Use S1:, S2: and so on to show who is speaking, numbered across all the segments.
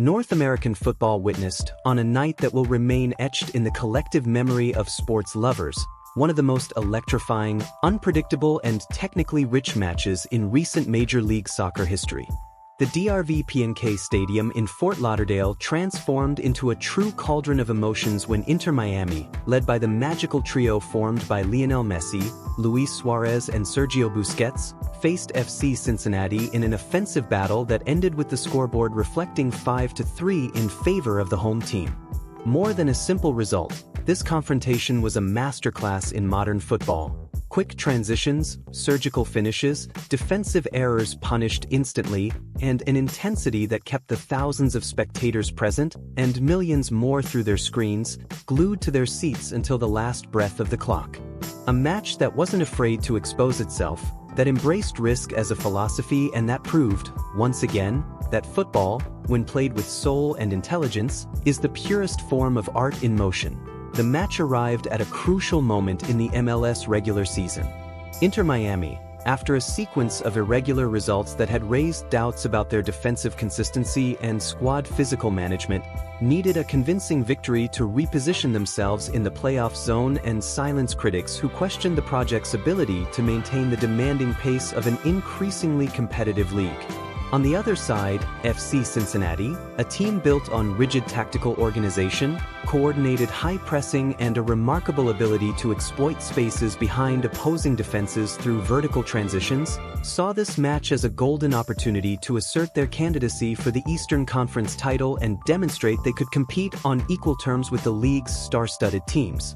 S1: North American football witnessed, on a night that will remain etched in the collective memory of sports lovers, one of the most electrifying, unpredictable and technically rich matches in recent Major League Soccer history. The DRV PNK Stadium in Fort Lauderdale transformed into a true cauldron of emotions when Inter Miami, led by the magical trio formed by Lionel Messi, Luis Suárez and Sergio Busquets, faced FC Cincinnati in an offensive battle that ended with the scoreboard reflecting 5-3 in favor of the home team. More than a simple result, this confrontation was a masterclass in modern football. Quick transitions, surgical finishes, defensive errors punished instantly, and an intensity that kept the thousands of spectators present, and millions more through their screens, glued to their seats until the last breath of the clock. A match that wasn't afraid to expose itself, that embraced risk as a philosophy, and that proved, once again, that football, when played with soul and intelligence, is the purest form of art in motion. The match arrived at a crucial moment in the MLS regular season. Inter Miami, after a sequence of irregular results that had raised doubts about their defensive consistency and squad physical management, needed a convincing victory to reposition themselves in the playoff zone and silence critics who questioned the project's ability to maintain the demanding pace of an increasingly competitive league. On the other side, FC Cincinnati, a team built on rigid tactical organization, coordinated high pressing and a remarkable ability to exploit spaces behind opposing defenses through vertical transitions, saw this match as a golden opportunity to assert their candidacy for the Eastern Conference title and demonstrate they could compete on equal terms with the league's star-studded teams.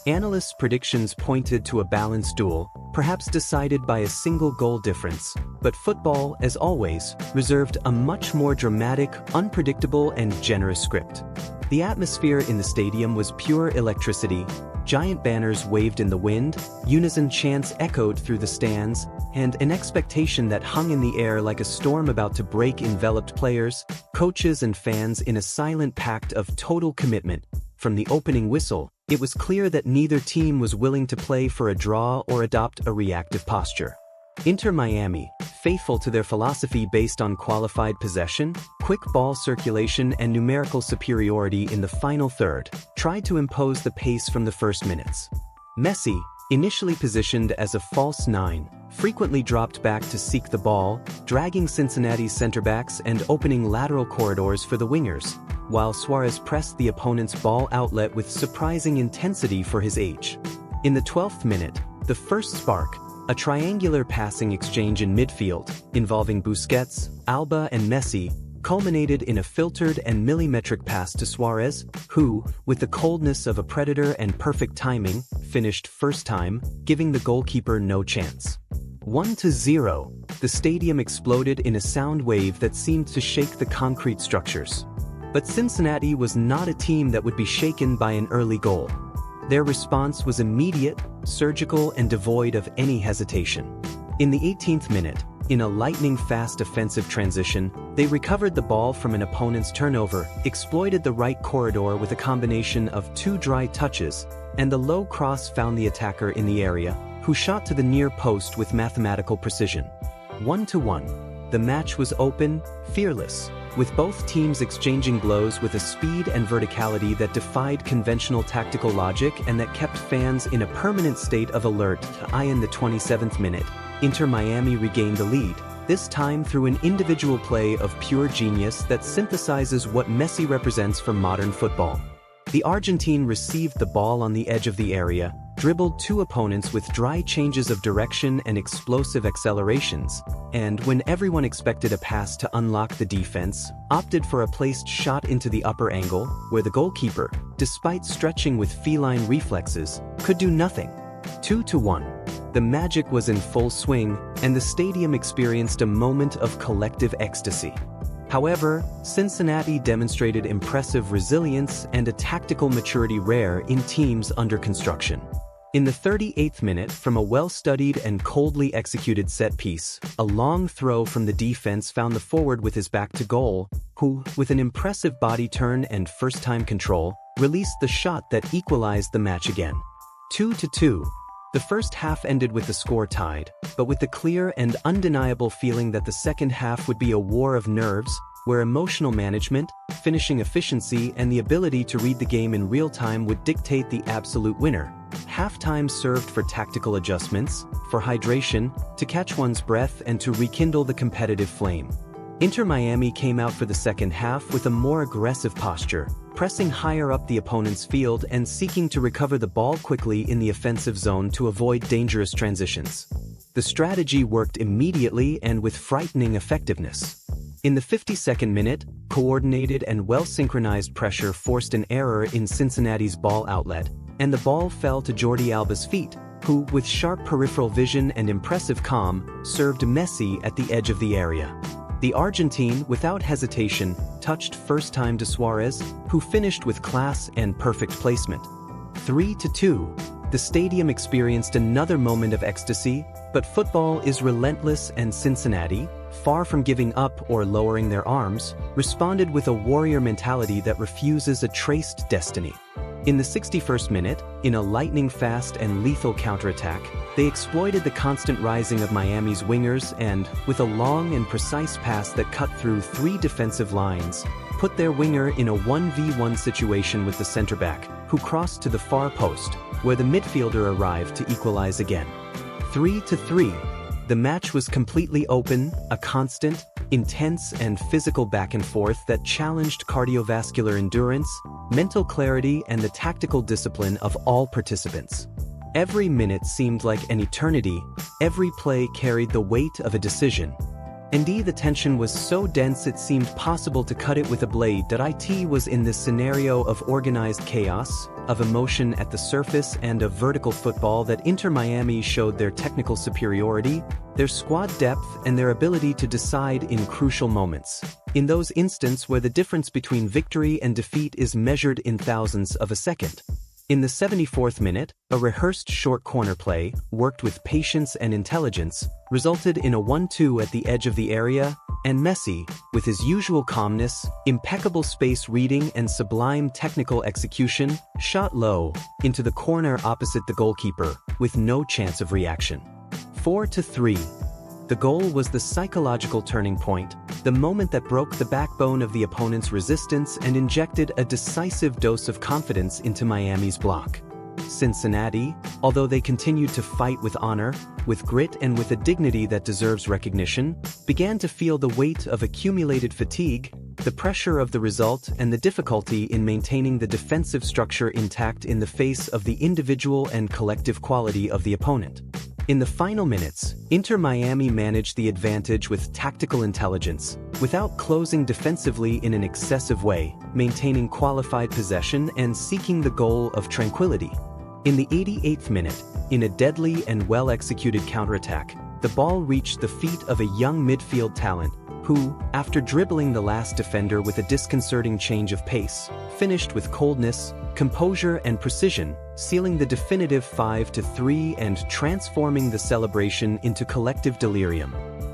S1: Analysts' predictions pointed to a balanced duel, perhaps decided by a single goal difference, but football, as always, reserved a much more dramatic, unpredictable and generous script. The atmosphere in the stadium was pure electricity, giant banners waved in the wind, unison chants echoed through the stands, and an expectation that hung in the air like a storm about to break enveloped players, coaches and fans in a silent pact of total commitment. From the opening whistle, it was clear that neither team was willing to play for a draw or adopt a reactive posture. Inter Miami, faithful to their philosophy based on qualified possession, quick ball circulation and numerical superiority in the final third, tried to impose the pace from the first minutes. Messi, initially positioned as a false nine, frequently dropped back to seek the ball, dragging Cincinnati's center-backs and opening lateral corridors for the wingers, while Suárez pressed the opponent's ball outlet with surprising intensity for his age. In the 12th minute, the first spark, a triangular passing exchange in midfield, involving Busquets, Alba and Messi, culminated in a filtered and millimetric pass to Suárez, who, with the coldness of a predator and perfect timing, finished first time, giving the goalkeeper no chance. 1-0, the stadium exploded in a sound wave that seemed to shake the concrete structures. But Cincinnati was not a team that would be shaken by an early goal. Their response was immediate, surgical, and devoid of any hesitation. In the 18th minute, in a lightning-fast offensive transition, they recovered the ball from an opponent's turnover, exploited the right corridor with a combination of two dry touches, and the low cross found the attacker in the area, who shot to the near post with mathematical precision. 1-1. The match was open, fearless, with both teams exchanging blows with a speed and verticality that defied conventional tactical logic and that kept fans in a permanent state of alert. In the 27th minute, Inter Miami regained the lead, this time through an individual play of pure genius that synthesizes what Messi represents for modern football. The Argentine received the ball on the edge of the area, dribbled two opponents with dry changes of direction and explosive accelerations, and when everyone expected a pass to unlock the defense, opted for a placed shot into the upper angle, where the goalkeeper, despite stretching with feline reflexes, could do nothing. 2-1. The magic was in full swing, and the stadium experienced a moment of collective ecstasy. However, Cincinnati demonstrated impressive resilience and a tactical maturity rare in teams under construction. In the 38th minute, from a well-studied and coldly executed set piece, a long throw from the defense found the forward with his back to goal, who, with an impressive body turn and first-time control, released the shot that equalized the match again. 2-2. The first half ended with the score tied, but with the clear and undeniable feeling that the second half would be a war of nerves, where emotional management, finishing efficiency, and the ability to read the game in real time would dictate the absolute winner. Halftime served for tactical adjustments, for hydration, to catch one's breath and to rekindle the competitive flame. Inter Miami came out for the second half with a more aggressive posture, pressing higher up the opponent's field and seeking to recover the ball quickly in the offensive zone to avoid dangerous transitions. The strategy worked immediately and with frightening effectiveness. In the 52nd minute, coordinated and well-synchronized pressure forced an error in Cincinnati's ball outlet, and the ball fell to Jordi Alba's feet, who, with sharp peripheral vision and impressive calm, served Messi at the edge of the area. The Argentine, without hesitation, touched first time to Suárez, who finished with class and perfect placement. 3-2. The stadium experienced another moment of ecstasy, but football is relentless, and Cincinnati, far from giving up or lowering their arms, responded with a warrior mentality that refuses a traced destiny. In the 61st minute, in a lightning-fast and lethal counterattack, they exploited the constant rising of Miami's wingers and, with a long and precise pass that cut through 3 defensive lines, put their winger in a 1v1 situation with the center-back, who crossed to the far post, where the midfielder arrived to equalize again. 3-3. The match was completely open, a constant, intense and physical back and forth that challenged cardiovascular endurance, mental clarity, and the tactical discipline of all participants. Every minute seemed like an eternity, every play carried the weight of a decision. Indeed, the tension was so dense it seemed possible to cut it with a blade. It was in this scenario of organized chaos, of emotion at the surface, and of vertical football that Inter Miami showed their technical superiority, their squad depth, and their ability to decide in crucial moments. In those instances where the difference between victory and defeat is measured in thousandths of a second. In the 74th minute, a rehearsed short corner play, worked with patience and intelligence, resulted in a 1-2 at the edge of the area, and Messi, with his usual calmness, impeccable space reading, and sublime technical execution, shot low, into the corner opposite the goalkeeper, with no chance of reaction. 4-3. The goal was the psychological turning point, the moment that broke the backbone of the opponent's resistance and injected a decisive dose of confidence into Miami's block. Cincinnati, although they continued to fight with honor, with grit, and with a dignity that deserves recognition, began to feel the weight of accumulated fatigue, the pressure of the result, and the difficulty in maintaining the defensive structure intact in the face of the individual and collective quality of the opponent. In the final minutes, Inter Miami managed the advantage with tactical intelligence, without closing defensively in an excessive way, maintaining qualified possession and seeking the goal of tranquility. In the 88th minute, in a deadly and well-executed counterattack, the ball reached the feet of a young midfield talent who, after dribbling the last defender with a disconcerting change of pace, finished with coldness, composure, and precision, sealing the definitive 5-3 and transforming the celebration into collective delirium.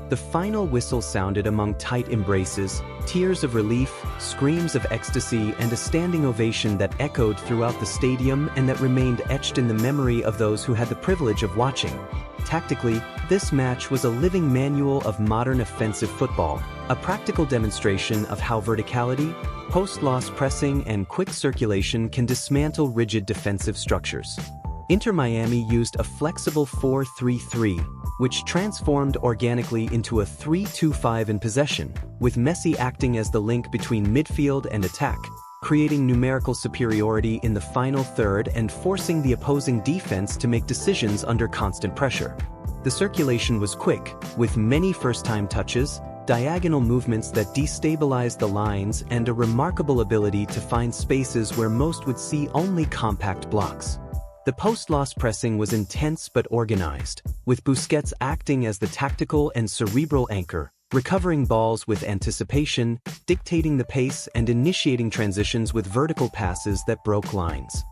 S1: The final whistle sounded among tight embraces, tears of relief, screams of ecstasy, and a standing ovation that echoed throughout the stadium and that remained etched in the memory of those who had the privilege of watching. Tactically, this match was a living manual of modern offensive football, a practical demonstration of how verticality, post-loss pressing, and quick circulation can dismantle rigid defensive structures. Inter Miami used a flexible 4-3-3, which transformed organically into a 3-2-5 in possession, with Messi acting as the link between midfield and attack, creating numerical superiority in the final third and forcing the opposing defense to make decisions under constant pressure. The circulation was quick, with many first-time touches, diagonal movements that destabilized the lines, and a remarkable ability to find spaces where most would see only compact blocks. The post-loss pressing was intense but organized, with Busquets acting as the tactical and cerebral anchor, recovering balls with anticipation, dictating the pace, and initiating transitions with vertical passes that broke lines.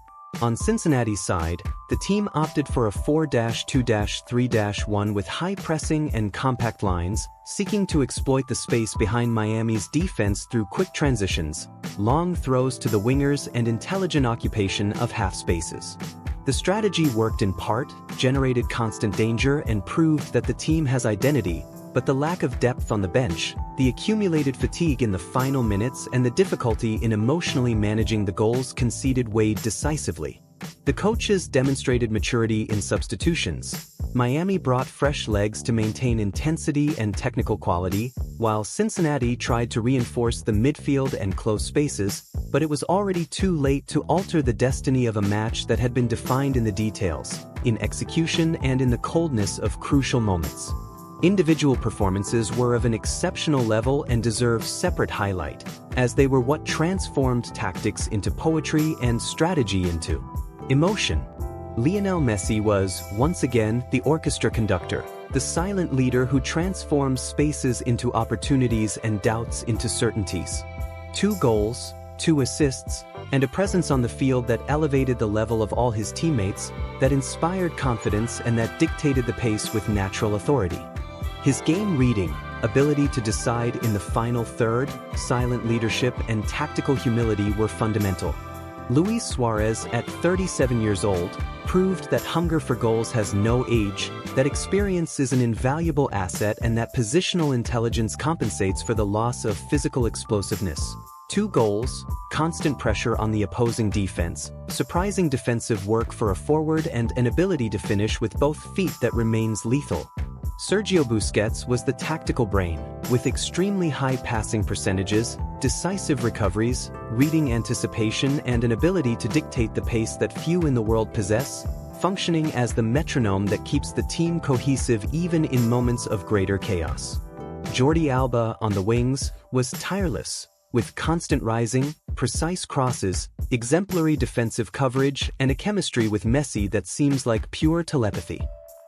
S1: On Cincinnati's side, the team opted for a 4-2-3-1 with high pressing and compact lines, seeking to exploit the space behind Miami's defense through quick transitions, long throws to the wingers, and intelligent occupation of half spaces. The strategy worked in part, generated constant danger, and proved that the team has identity, but the lack of depth on the bench, the accumulated fatigue in the final minutes and the difficulty in emotionally managing the goals conceded weighed decisively. The coaches demonstrated maturity in substitutions. Miami brought fresh legs to maintain intensity and technical quality, while Cincinnati tried to reinforce the midfield and close spaces, but it was already too late to alter the destiny of a match that had been defined in the details, in execution and in the coldness of crucial moments. Individual performances were of an exceptional level and deserve separate highlight, as they were what transformed tactics into poetry and strategy into emotion. Lionel Messi was, once again, the orchestra conductor, the silent leader who transforms spaces into opportunities and doubts into certainties. 2 goals, 2 assists, and a presence on the field that elevated the level of all his teammates, that inspired confidence and that dictated the pace with natural authority. His game reading, ability to decide in the final third, silent leadership and tactical humility were fundamental. Luis Suárez, at 37 years old, proved that hunger for goals has no age, that experience is an invaluable asset and that positional intelligence compensates for the loss of physical explosiveness. 2 goals, constant pressure on the opposing defense, surprising defensive work for a forward and an ability to finish with both feet that remains lethal. Sergio Busquets was the tactical brain, with extremely high passing percentages, decisive recoveries, reading anticipation and an ability to dictate the pace that few in the world possess, functioning as the metronome that keeps the team cohesive even in moments of greater chaos. Jordi Alba, on the wings, was tireless, with constant rising, precise crosses, exemplary defensive coverage and a chemistry with Messi that seems like pure telepathy.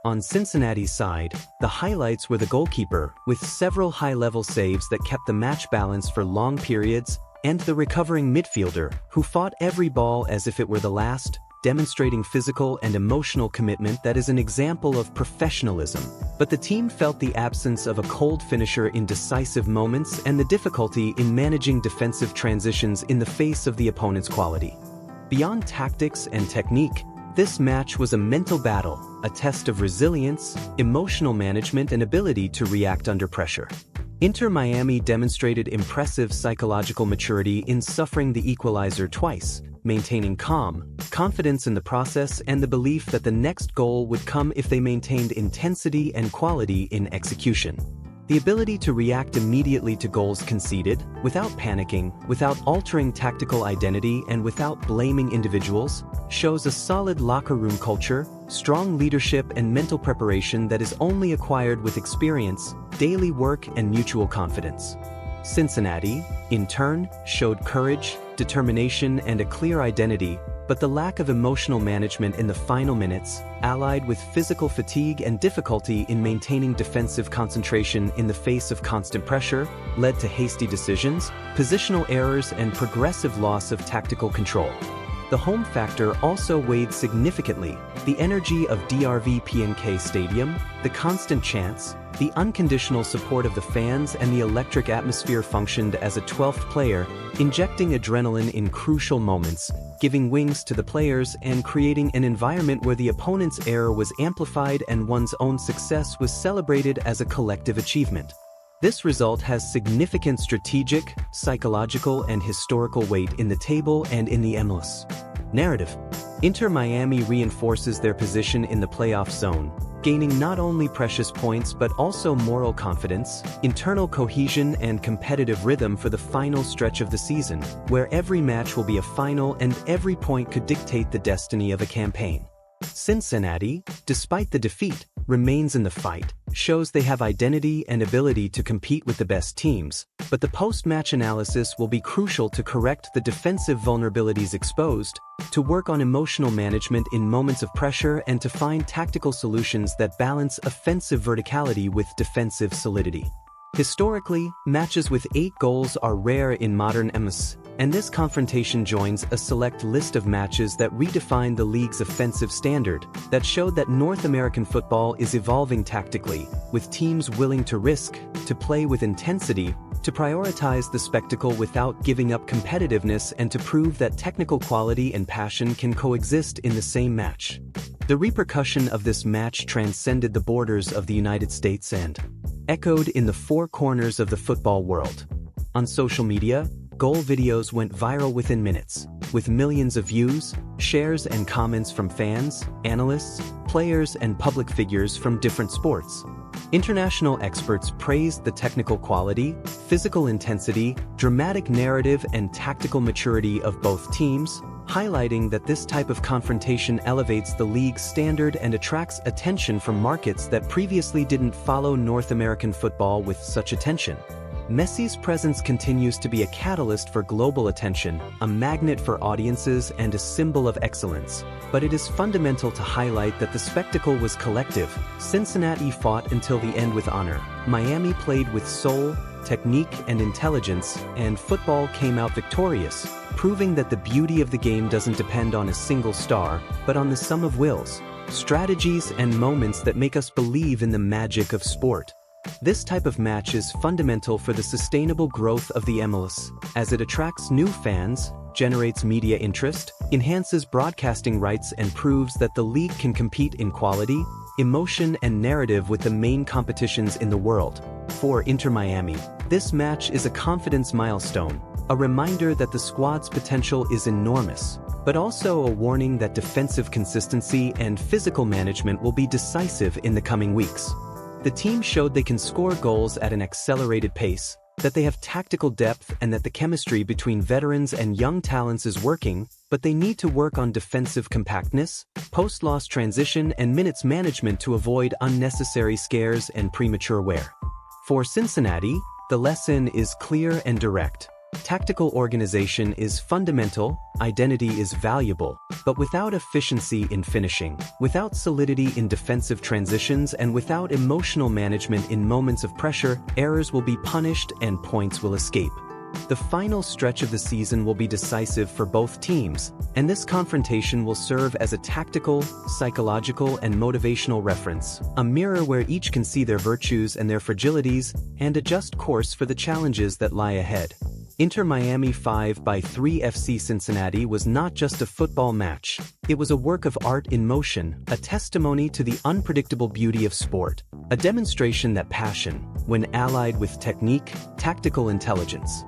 S1: On Cincinnati's side, the highlights were the goalkeeper, with several high-level saves that kept the match balance for long periods, and the recovering midfielder, who fought every ball as if it were the last, demonstrating physical and emotional commitment that is an example of professionalism. But the team felt the absence of a cold finisher in decisive moments and the difficulty in managing defensive transitions in the face of the opponent's quality. Beyond tactics and technique, this match was a mental battle, a test of resilience, emotional management and ability to react under pressure. Inter Miami demonstrated impressive psychological maturity in suffering the equalizer twice, maintaining calm, confidence in the process and the belief that the next goal would come if they maintained intensity and quality in execution. The ability to react immediately to goals conceded, without panicking, without altering tactical identity and without blaming individuals, shows a solid locker room culture, strong leadership and mental preparation that is only acquired with experience, daily work and mutual confidence. Cincinnati, in turn, showed courage, determination and a clear identity, but the lack of emotional management in the final minutes, allied with physical fatigue and difficulty in maintaining defensive concentration in the face of constant pressure, led to hasty decisions, positional errors and progressive loss of tactical control. The home factor also weighed significantly. The energy of DRV PNK Stadium, the constant chants, the unconditional support of the fans and the electric atmosphere functioned as a 12th player, injecting adrenaline in crucial moments, giving wings to the players and creating an environment where the opponent's error was amplified and one's own success was celebrated as a collective achievement. This result has significant strategic, psychological and historical weight in the table and in the MLS narrative. Inter Miami reinforces their position in the playoff zone, gaining not only precious points but also moral confidence, internal cohesion and competitive rhythm for the final stretch of the season, where every match will be a final and every point could dictate the destiny of a campaign. Cincinnati, despite the defeat, remains in the fight, shows they have identity and ability to compete with the best teams, but the post-match analysis will be crucial to correct the defensive vulnerabilities exposed, to work on emotional management in moments of pressure and to find tactical solutions that balance offensive verticality with defensive solidity. Historically, matches with 8 goals are rare in modern MLS, and this confrontation joins a select list of matches that redefine the league's offensive standard, that showed that North American football is evolving tactically, with teams willing to risk, to play with intensity, to prioritize the spectacle without giving up competitiveness and to prove that technical quality and passion can coexist in the same match. The repercussion of this match transcended the borders of the United States and echoed in the four corners of the football world. On social media, goal videos went viral within minutes, with millions of views, shares and comments from fans, analysts, players and public figures from different sports. International experts praised the technical quality, physical intensity, dramatic narrative and tactical maturity of both teams, highlighting that this type of confrontation elevates the league's standard and attracts attention from markets that previously didn't follow North American football with such attention. Messi's presence continues to be a catalyst for global attention, a magnet for audiences and a symbol of excellence. But it is fundamental to highlight that the spectacle was collective. Cincinnati fought until the end with honor. Miami played with soul, technique and intelligence, and football came out victorious, proving that the beauty of the game doesn't depend on a single star, but on the sum of wills, strategies and moments that make us believe in the magic of sport. This type of match is fundamental for the sustainable growth of the MLS, as it attracts new fans, generates media interest, enhances broadcasting rights and proves that the league can compete in quality, emotion and narrative with the main competitions in the world. For Inter Miami, this match is a confidence milestone, a reminder that the squad's potential is enormous, but also a warning that defensive consistency and physical management will be decisive in the coming weeks. The team showed they can score goals at an accelerated pace, that they have tactical depth and that the chemistry between veterans and young talents is working, but they need to work on defensive compactness, post-loss transition and minutes management to avoid unnecessary scares and premature wear. For Cincinnati, the lesson is clear and direct. Tactical organization is fundamental, identity is valuable, but without efficiency in finishing, without solidity in defensive transitions and without emotional management in moments of pressure, errors will be punished and points will escape. The final stretch of the season will be decisive for both teams, and this confrontation will serve as a tactical, psychological and motivational reference, a mirror where each can see their virtues and their fragilities and adjust course for the challenges that lie ahead. Inter Miami 5-3 FC Cincinnati was not just a football match, it was a work of art in motion, a testimony to the unpredictable beauty of sport, a demonstration that passion, when allied with technique, tactical intelligence,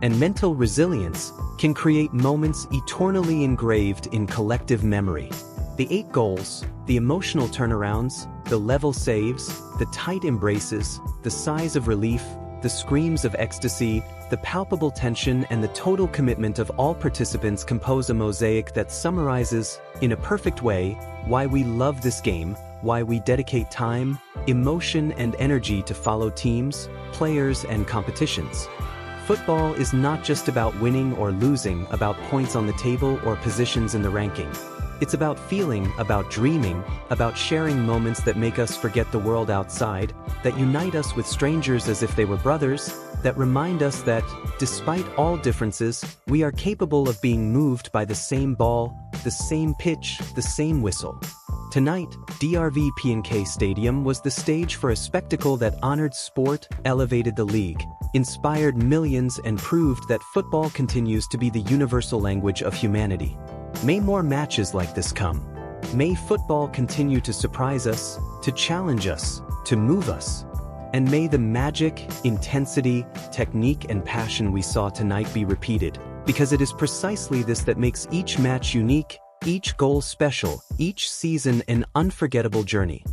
S1: and mental resilience, can create moments eternally engraved in collective memory. The 8 goals, the emotional turnarounds, the level saves, the tight embraces, the sighs of relief, the screams of ecstasy, the palpable tension and the total commitment of all participants compose a mosaic that summarizes, in a perfect way, why we love this game, why we dedicate time, emotion and energy to follow teams, players and competitions. Football is not just about winning or losing, about points on the table or positions in the ranking. It's about feeling, about dreaming, about sharing moments that make us forget the world outside, that unite us with strangers as if they were brothers, that remind us that, despite all differences, we are capable of being moved by the same ball, the same pitch, the same whistle. Tonight, DRV PNK Stadium was the stage for a spectacle that honored sport, elevated the league, inspired millions and proved that football continues to be the universal language of humanity. May more matches like this come. May football continue to surprise us, to challenge us, to move us. And may the magic, intensity, technique and passion we saw tonight be repeated, because it is precisely this that makes each match unique, each goal special, each season an unforgettable journey.